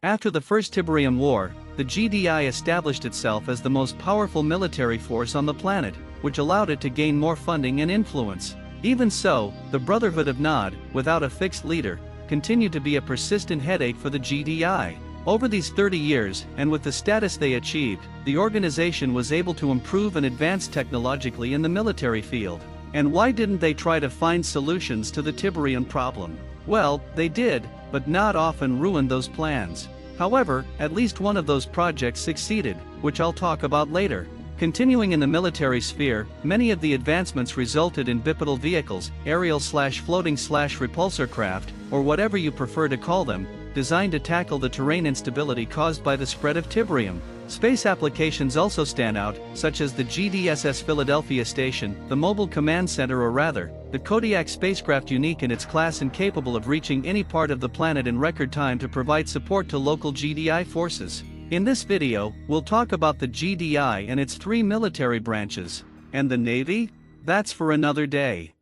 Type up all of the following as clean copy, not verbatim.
After the First Tiberian War, the GDI established itself as the most powerful military force on the planet, which allowed it to gain more funding and influence. Even so, the Brotherhood of Nod, without a fixed leader, continued to be a persistent headache for the GDI. Over these 30 years, and with the status they achieved, the organization was able to improve and advance technologically in the military field. And why didn't they try to find solutions to the Tiberian problem? Well, they did, but Nod often ruined those plans. However, at least one of those projects succeeded, which I'll talk about later. Continuing in the military sphere, many of the advancements resulted in bipedal vehicles, aerial/floating/repulsor craft, or whatever you prefer to call them, designed to tackle the terrain instability caused by the spread of Tiberium. Space applications also stand out, such as the GDSS Philadelphia Station, the Mobile Command Center, or rather, the Kodiak spacecraft, unique in its class and capable of reaching any part of the planet in record time to provide support to local GDI forces. In this video, we'll talk about the GDI and its 3 military branches. And the Navy? That's for another day.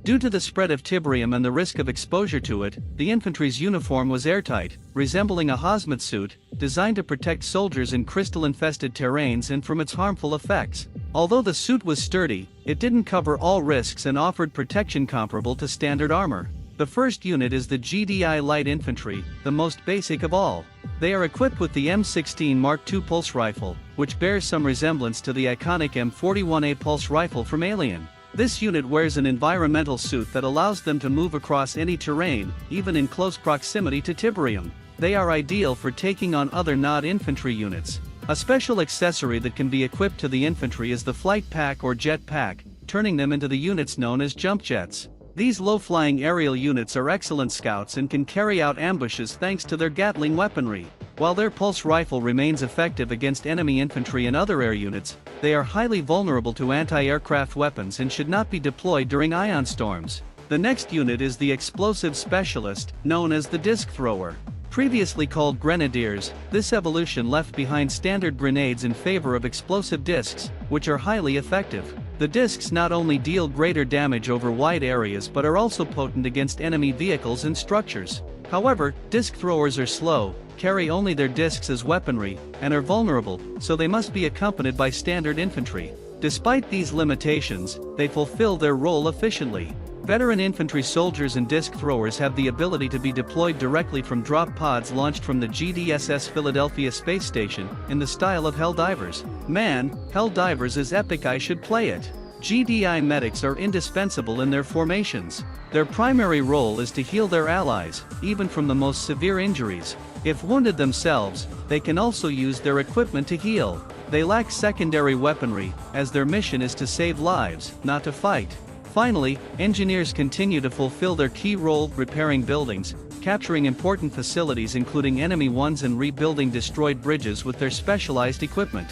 Due to the spread of Tiberium and the risk of exposure to it, the infantry's uniform was airtight, resembling a hazmat suit, designed to protect soldiers in crystal-infested terrains and from its harmful effects. Although the suit was sturdy, it didn't cover all risks and offered protection comparable to standard armor. The first unit is the GDI Light Infantry, the most basic of all. They are equipped with the M16 Mark II pulse rifle, which bears some resemblance to the iconic M41A pulse rifle from Alien. This unit wears an environmental suit that allows them to move across any terrain, even in close proximity to Tiberium. They are ideal for taking on other Nod infantry units. A special accessory that can be equipped to the infantry is the flight pack or jet pack, turning them into the units known as jump jets. These low-flying aerial units are excellent scouts and can carry out ambushes thanks to their Gatling weaponry. While their pulse rifle remains effective against enemy infantry and other air units, they are highly vulnerable to anti-aircraft weapons and should not be deployed during ion storms. The next unit is the explosive specialist, known as the disc thrower. Previously called grenadiers, this evolution left behind standard grenades in favor of explosive discs, which are highly effective. The discs not only deal greater damage over wide areas but are also potent against enemy vehicles and structures. However, disc throwers are slow, carry only their discs as weaponry, and are vulnerable, so they must be accompanied by standard infantry. Despite these limitations, they fulfill their role efficiently. Veteran infantry soldiers and disc throwers have the ability to be deployed directly from drop pods launched from the GDSS Philadelphia space station, in the style of Helldivers. Man, Helldivers is epic, I should play it. GDI medics are indispensable in their formations. Their primary role is to heal their allies, even from the most severe injuries. If wounded themselves, they can also use their equipment to heal. They lack secondary weaponry, as their mission is to save lives, not to fight. Finally, engineers continue to fulfill their key role, repairing buildings, capturing important facilities including enemy ones, and rebuilding destroyed bridges with their specialized equipment.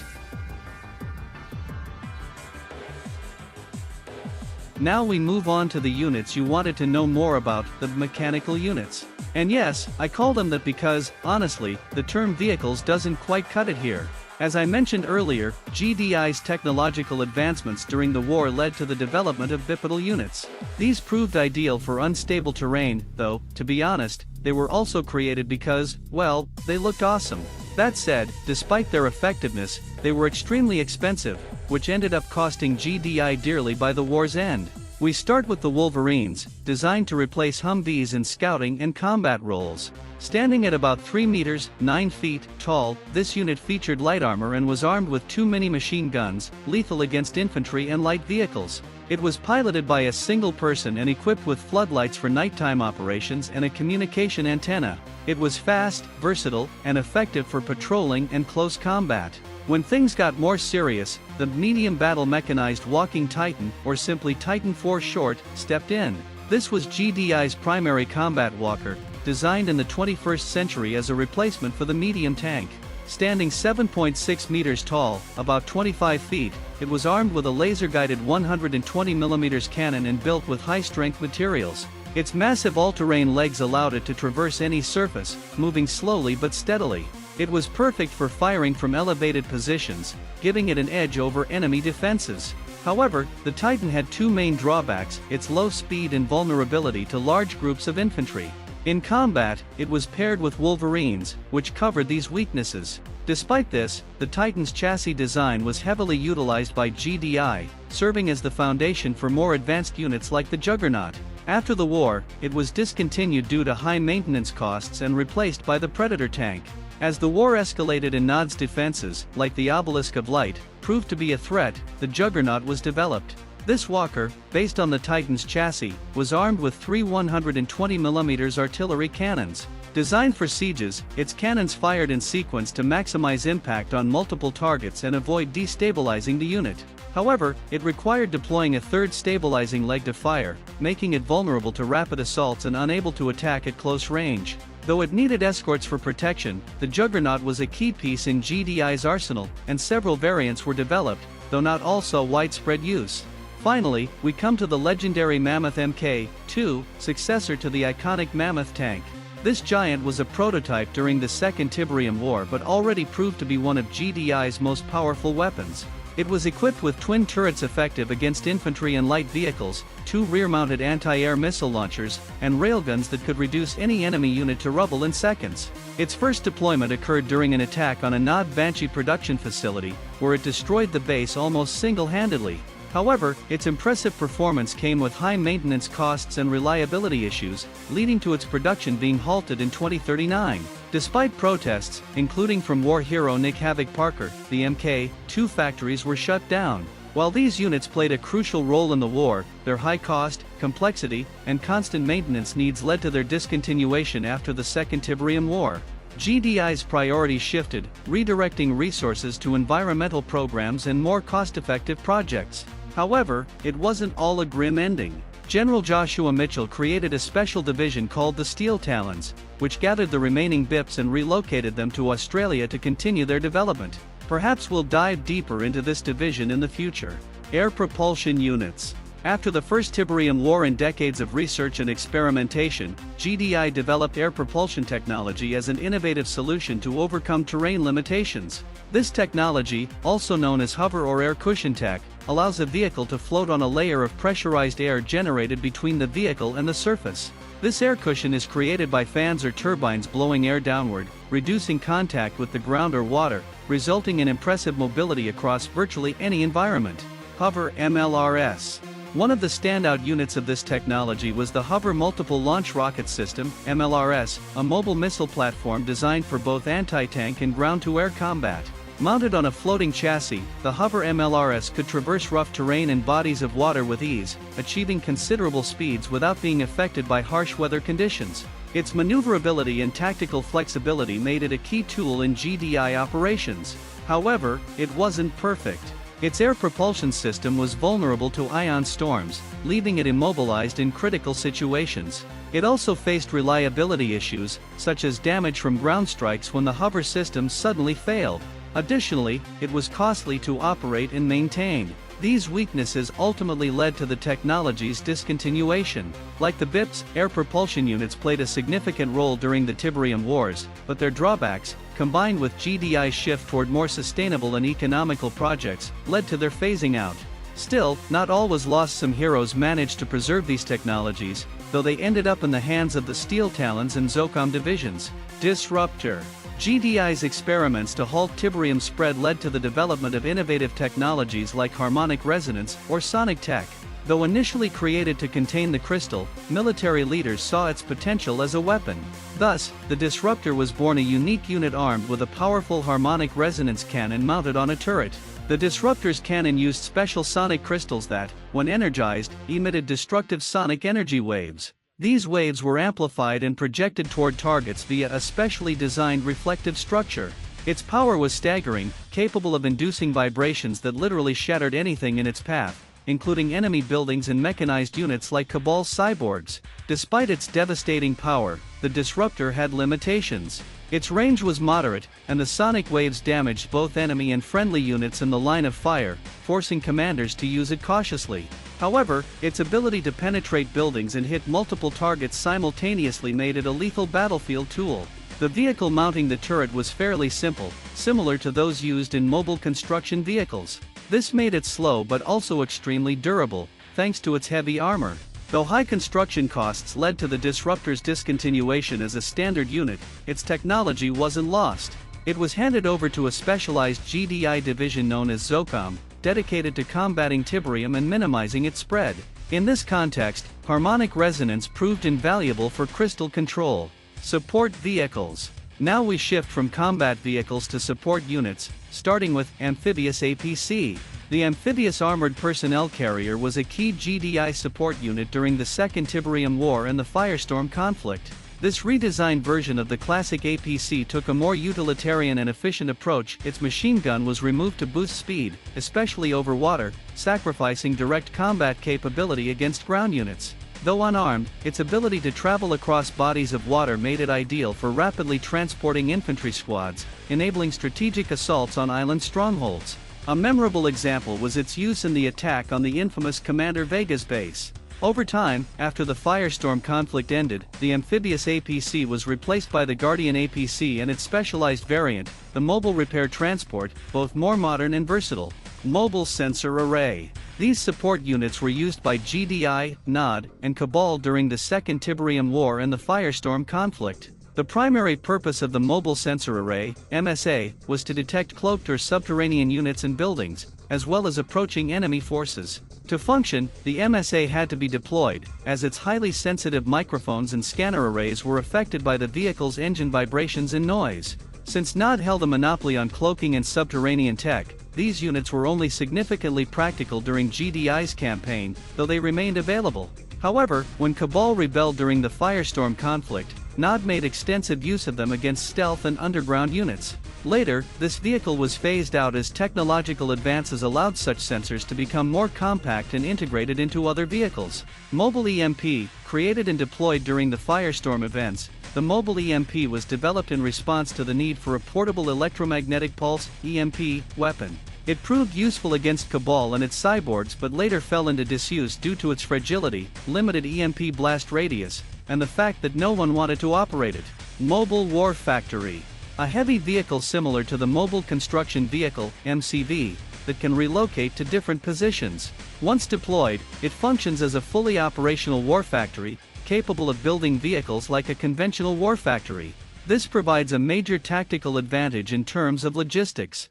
Now we move on to the units you wanted to know more about, the mechanical units. And yes, I call them that because, honestly, the term vehicles doesn't quite cut it here. As I mentioned earlier, GDI's technological advancements during the war led to the development of bipedal units. These proved ideal for unstable terrain, though, to be honest, they were also created because, well, they looked awesome. That said, despite their effectiveness, they were extremely expensive, which ended up costing GDI dearly by the war's end. We start with the Wolverines, designed to replace Humvees in scouting and combat roles. Standing at about 3 meters, 9 feet, tall, this unit featured light armor and was armed with 2 mini-machine guns, lethal against infantry and light vehicles. It was piloted by a single person and equipped with floodlights for nighttime operations and a communication antenna. It was fast, versatile, and effective for patrolling and close combat. When things got more serious, the medium battle mechanized Walking Titan, or simply Titan for short, stepped in. This was GDI's primary combat walker, designed in the 21st century as a replacement for the medium tank. Standing 7.6 meters tall, about 25 feet, it was armed with a laser-guided 120mm cannon and built with high-strength materials. Its massive all-terrain legs allowed it to traverse any surface, moving slowly but steadily. It was perfect for firing from elevated positions, giving it an edge over enemy defenses. However, the Titan had 2 main drawbacks: its low speed and vulnerability to large groups of infantry. In combat, it was paired with Wolverines, which covered these weaknesses. Despite this, the Titan's chassis design was heavily utilized by GDI, serving as the foundation for more advanced units like the Juggernaut. After the war, it was discontinued due to high maintenance costs and replaced by the Predator tank. As the war escalated and Nod's defenses, like the Obelisk of Light, proved to be a threat, the Juggernaut was developed. This walker, based on the Titan's chassis, was armed with three 120mm artillery cannons. Designed for sieges, its cannons fired in sequence to maximize impact on multiple targets and avoid destabilizing the unit. However, it required deploying a third stabilizing leg to fire, making it vulnerable to rapid assaults and unable to attack at close range. Though it needed escorts for protection, the Juggernaut was a key piece in GDI's arsenal, and several variants were developed, though not all saw widespread use. Finally, we come to the legendary Mammoth Mk2, successor to the iconic Mammoth tank. This giant was a prototype during the Second Tiberian War but already proved to be one of GDI's most powerful weapons. It was equipped with twin turrets effective against infantry and light vehicles, two rear-mounted anti-air missile launchers, and railguns that could reduce any enemy unit to rubble in seconds. Its first deployment occurred during an attack on a Nod Banshee production facility, where it destroyed the base almost single-handedly. However, its impressive performance came with high maintenance costs and reliability issues, leading to its production being halted in 2039. Despite protests, including from war hero Nick Havoc Parker, the Mk2 factories were shut down. While these units played a crucial role in the war, their high cost, complexity, and constant maintenance needs led to their discontinuation after the Second Tiberian War. GDI's priorities shifted, redirecting resources to environmental programs and more cost-effective projects. However, it wasn't all a grim ending. General Joshua Mitchell created a special division called the Steel Talons, which gathered the remaining BIPs and relocated them to Australia to continue their development. Perhaps we'll dive deeper into this division in the future. Air Propulsion Units. After the First Tiberian War and decades of research and experimentation, GDI developed air propulsion technology as an innovative solution to overcome terrain limitations. This technology, also known as hover or air cushion tech, allows a vehicle to float on a layer of pressurized air generated between the vehicle and the surface. This air cushion is created by fans or turbines blowing air downward, reducing contact with the ground or water, resulting in impressive mobility across virtually any environment. Hover MLRS. One of the standout units of this technology was the Hover Multiple Launch Rocket System, MLRS, a mobile missile platform designed for both anti-tank and ground-to-air combat. Mounted on a floating chassis, the Hover MLRS could traverse rough terrain and bodies of water with ease, achieving considerable speeds without being affected by harsh weather conditions. Its maneuverability and tactical flexibility made it a key tool in GDI operations. However, it wasn't perfect. Its air propulsion system was vulnerable to ion storms, leaving it immobilized in critical situations. It also faced reliability issues, such as damage from ground strikes when the hover system suddenly failed. Additionally, it was costly to operate and maintain. These weaknesses ultimately led to the technology's discontinuation. Like the BIPs, air propulsion units played a significant role during the Tiberian Wars, but their drawbacks, combined with GDI's shift toward more sustainable and economical projects, led to their phasing out. Still, not all was lost. Some heroes managed to preserve these technologies, though they ended up in the hands of the Steel Talons and Zocom divisions. Disruptor. GDI's experiments to halt Tiberium spread led to the development of innovative technologies like harmonic resonance, or sonic tech. Though initially created to contain the crystal, military leaders saw its potential as a weapon. Thus, the Disruptor was born, a unique unit armed with a powerful harmonic resonance cannon mounted on a turret. The Disruptor's cannon used special sonic crystals that, when energized, emitted destructive sonic energy waves. These waves were amplified and projected toward targets via a specially designed reflective structure. Its power was staggering, capable of inducing vibrations that literally shattered anything in its path, including enemy buildings and mechanized units like Cabal's cyborgs. Despite its devastating power, the Disruptor had limitations. Its range was moderate, and the sonic waves damaged both enemy and friendly units in the line of fire, forcing commanders to use it cautiously. However, its ability to penetrate buildings and hit multiple targets simultaneously made it a lethal battlefield tool. The vehicle mounting the turret was fairly simple, similar to those used in mobile construction vehicles. This made it slow but also extremely durable, thanks to its heavy armor. Though high construction costs led to the Disruptor's discontinuation as a standard unit, its technology wasn't lost. It was handed over to a specialized GDI division known as ZOCOM, dedicated to combating Tiberium and minimizing its spread. In this context, harmonic resonance proved invaluable for crystal control. Support vehicles. Now we shift from combat vehicles to support units, starting with Amphibious APC. The Amphibious Armored Personnel Carrier was a key GDI support unit during the Second Tiberium War and the Firestorm conflict. This redesigned version of the classic APC took a more utilitarian and efficient approach. Its machine gun was removed to boost speed, especially over water, sacrificing direct combat capability against ground units. Though unarmed, its ability to travel across bodies of water made it ideal for rapidly transporting infantry squads, enabling strategic assaults on island strongholds. A memorable example was its use in the attack on the infamous Commander Vega's base. Over time, after the Firestorm conflict ended, the Amphibious APC was replaced by the Guardian APC and its specialized variant, the Mobile Repair Transport, both more modern and versatile. Mobile Sensor Array. These support units were used by GDI, NOD, and Cabal during the Second Tiberium War and the Firestorm conflict. The primary purpose of the Mobile Sensor Array, MSA, was to detect cloaked or subterranean units and buildings, as well as approaching enemy forces. To function, the MSA had to be deployed, as its highly sensitive microphones and scanner arrays were affected by the vehicle's engine vibrations and noise. Since NOD held a monopoly on cloaking and subterranean tech, these units were only significantly practical during GDI's campaign, though they remained available. However, when Cabal rebelled during the Firestorm conflict, NOD made extensive use of them against stealth and underground units. Later, this vehicle was phased out as technological advances allowed such sensors to become more compact and integrated into other vehicles. Mobile EMP, created and deployed during the Firestorm events, the Mobile EMP was developed in response to the need for a portable electromagnetic pulse (EMP) weapon. It proved useful against Cabal and its cyborgs but later fell into disuse due to its fragility, limited EMP blast radius, and the fact that no one wanted to operate it. Mobile War Factory. A heavy vehicle similar to the Mobile Construction Vehicle (MCV) that can relocate to different positions. Once deployed, it functions as a fully operational war factory, capable of building vehicles like a conventional war factory. This provides a major tactical advantage in terms of logistics.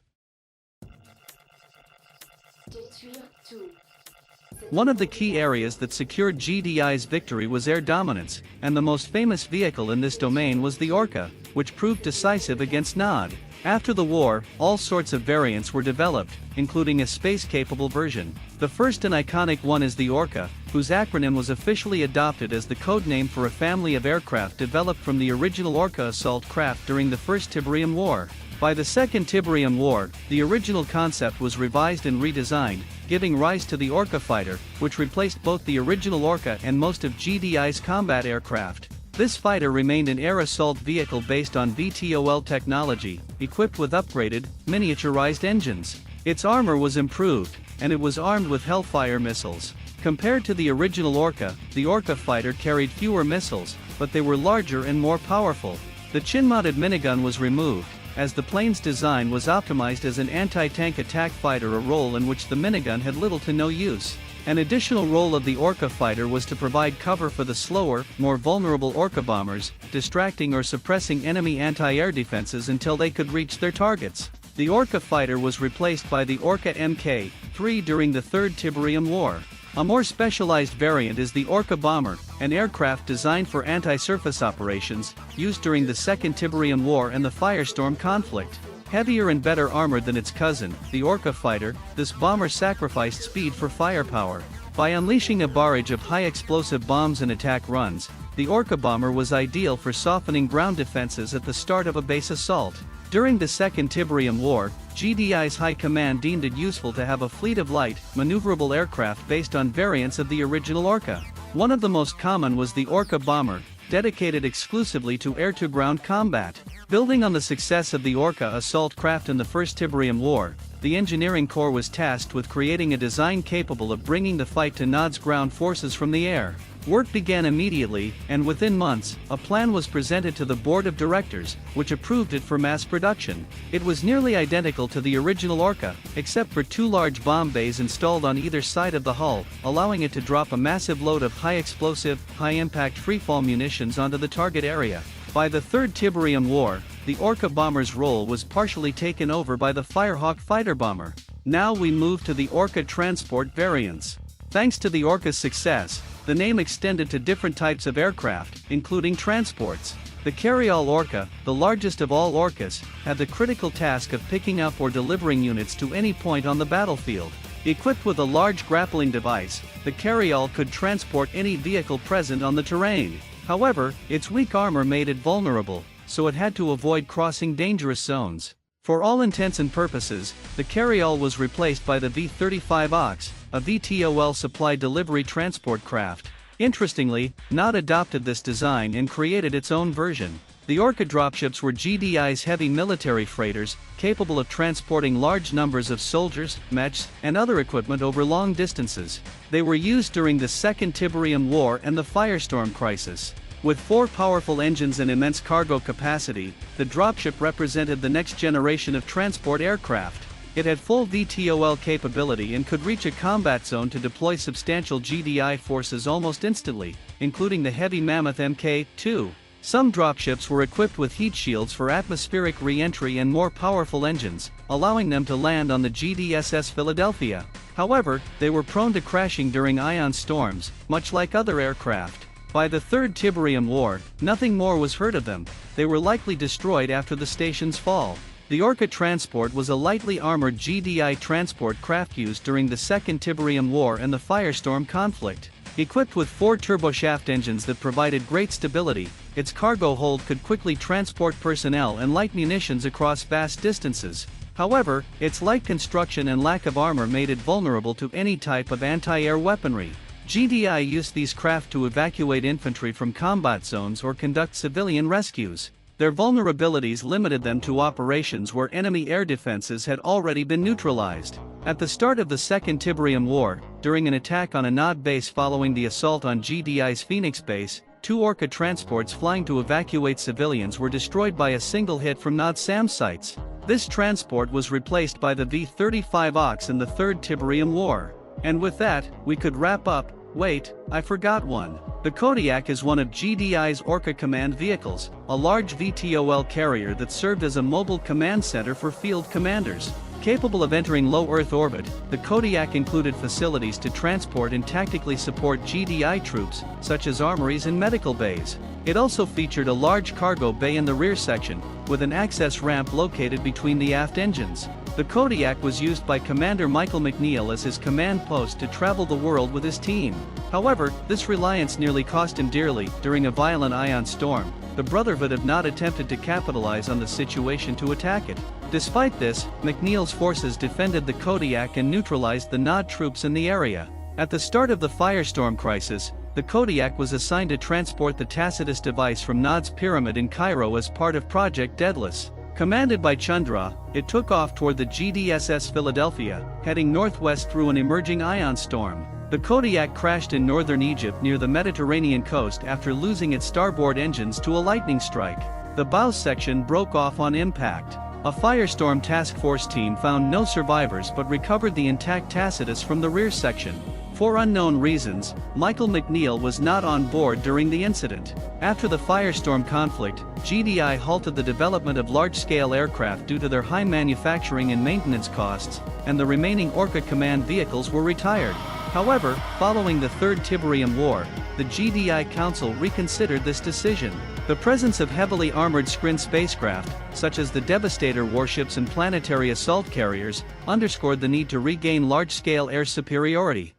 One of the key areas that secured GDI's victory was air dominance, and the most famous vehicle in this domain was the Orca, which proved decisive against NOD. After the war, all sorts of variants were developed, including a space-capable version. The first and iconic one is the Orca, whose acronym was officially adopted as the codename for a family of aircraft developed from the original Orca assault craft during the First Tiberium War. By the Second Tiberium War, the original concept was revised and redesigned, giving rise to the Orca fighter, which replaced both the original Orca and most of GDI's combat aircraft. This fighter remained an air assault vehicle based on VTOL technology, equipped with upgraded, miniaturized engines. Its armor was improved, and it was armed with Hellfire missiles. Compared to the original Orca, the Orca fighter carried fewer missiles, but they were larger and more powerful. The chin-mounted minigun was removed, as the plane's design was optimized as an anti-tank attack fighter, a role in which the minigun had little to no use. An additional role of the Orca fighter was to provide cover for the slower, more vulnerable Orca bombers, distracting or suppressing enemy anti-air defenses until they could reach their targets. The Orca fighter was replaced by the Orca Mk-3 during the Third Tiberium War. A more specialized variant is the Orca bomber, an aircraft designed for anti-surface operations, used during the Second Tiberium War and the Firestorm conflict. Heavier and better armored than its cousin, the Orca fighter, this bomber sacrificed speed for firepower. By unleashing a barrage of high-explosive bombs and attack runs, the Orca bomber was ideal for softening ground defenses at the start of a base assault. During the Second Tiberium War, GDI's high command deemed it useful to have a fleet of light, maneuverable aircraft based on variants of the original Orca. One of the most common was the Orca bomber, dedicated exclusively to air-to-ground combat. Building on the success of the Orca assault craft in the First Tiberium War, the Engineering Corps was tasked with creating a design capable of bringing the fight to NOD's ground forces from the air. Work began immediately, and within months, a plan was presented to the board of directors, which approved it for mass production. It was nearly identical to the original Orca, except for 2 large bomb bays installed on either side of the hull, allowing it to drop a massive load of high-explosive, high-impact freefall munitions onto the target area. By the Third Tiberian War, the Orca bomber's role was partially taken over by the Firehawk fighter bomber. Now we move to the Orca transport variants. Thanks to the Orca's success, the name extended to different types of aircraft, including transports. The carryall Orca, the largest of all Orcas, had the critical task of picking up or delivering units to any point on the battlefield. Equipped with a large grappling device, the carryall could transport any vehicle present on the terrain. However, its weak armor made it vulnerable, so it had to avoid crossing dangerous zones. For all intents and purposes, the carryall was replaced by the V-35 Ox, a VTOL supply delivery transport craft. Interestingly, NOD adopted this design and created its own version. The Orca dropships were GDI's heavy military freighters, capable of transporting large numbers of soldiers, mechs, and other equipment over long distances. They were used during the Second Tiberian War and the Firestorm Crisis. With 4 powerful engines and immense cargo capacity, the dropship represented the next generation of transport aircraft. It had full VTOL capability and could reach a combat zone to deploy substantial GDI forces almost instantly, including the heavy Mammoth Mk-2. Some dropships were equipped with heat shields for atmospheric re-entry and more powerful engines, allowing them to land on the GDSS Philadelphia. However, they were prone to crashing during ion storms, much like other aircraft. By the Third Tiberian War, nothing more was heard of them. They were likely destroyed after the station's fall. The Orca transport was a lightly armored GDI transport craft used during the Second Tiberian War and the Firestorm conflict. Equipped with 4 turboshaft engines that provided great stability, its cargo hold could quickly transport personnel and light munitions across vast distances. However, its light construction and lack of armor made it vulnerable to any type of anti-air weaponry. GDI used these craft to evacuate infantry from combat zones or conduct civilian rescues. Their vulnerabilities limited them to operations where enemy air defenses had already been neutralized. At the start of the Second Tiberian War, during an attack on a NOD base following the assault on GDI's Phoenix base, 2 Orca transports flying to evacuate civilians were destroyed by a single hit from NOD SAM sites. This transport was replaced by the V-35 Ox in the Third Tiberian War. And with that, we could wrap up. Wait, I forgot one. The Kodiak is one of GDI's Orca command vehicles, a large VTOL carrier that served as a mobile command center for field commanders. Capable of entering low Earth orbit, the Kodiak included facilities to transport and tactically support GDI troops, such as armories and medical bays. It also featured a large cargo bay in the rear section, with an access ramp located between the aft engines. The Kodiak was used by Commander Michael McNeil as his command post to travel the world with his team. However, this reliance nearly cost him dearly. During a violent ion storm, the Brotherhood had not attempted to capitalize on the situation to attack it. Despite this, McNeil's forces defended the Kodiak and neutralized the NOD troops in the area. At the start of the Firestorm Crisis, the Kodiak was assigned to transport the Tacitus device from NOD's pyramid in Cairo as part of Project Daedalus. Commanded by Chandra, it took off toward the GDSS Philadelphia, heading northwest through an emerging ion storm. The Kodiak crashed in northern Egypt near the Mediterranean coast after losing its starboard engines to a lightning strike. The bow section broke off on impact. A Firestorm task force team found no survivors but recovered the intact Tacitus from the rear section. For unknown reasons, Michael McNeil was not on board during the incident. After the Firestorm conflict, GDI halted the development of large-scale aircraft due to their high manufacturing and maintenance costs, and the remaining Orca command vehicles were retired. However, following the Third Tiberian War, the GDI Council reconsidered this decision. The presence of heavily armored Skrin spacecraft, such as the Devastator warships and planetary assault carriers, underscored the need to regain large-scale air superiority.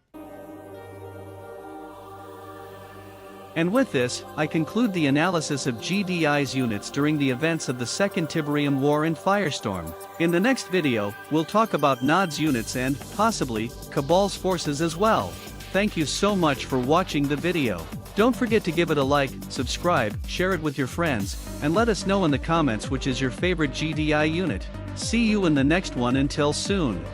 And with this, I conclude the analysis of GDI's units during the events of the Second Tiberian War and Firestorm. In the next video, we'll talk about NOD's units and, possibly, Cabal's forces as well. Thank you so much for watching the video. Don't forget to give it a like, subscribe, share it with your friends, and let us know in the comments which is your favorite GDI unit. See you in the next one. Until soon.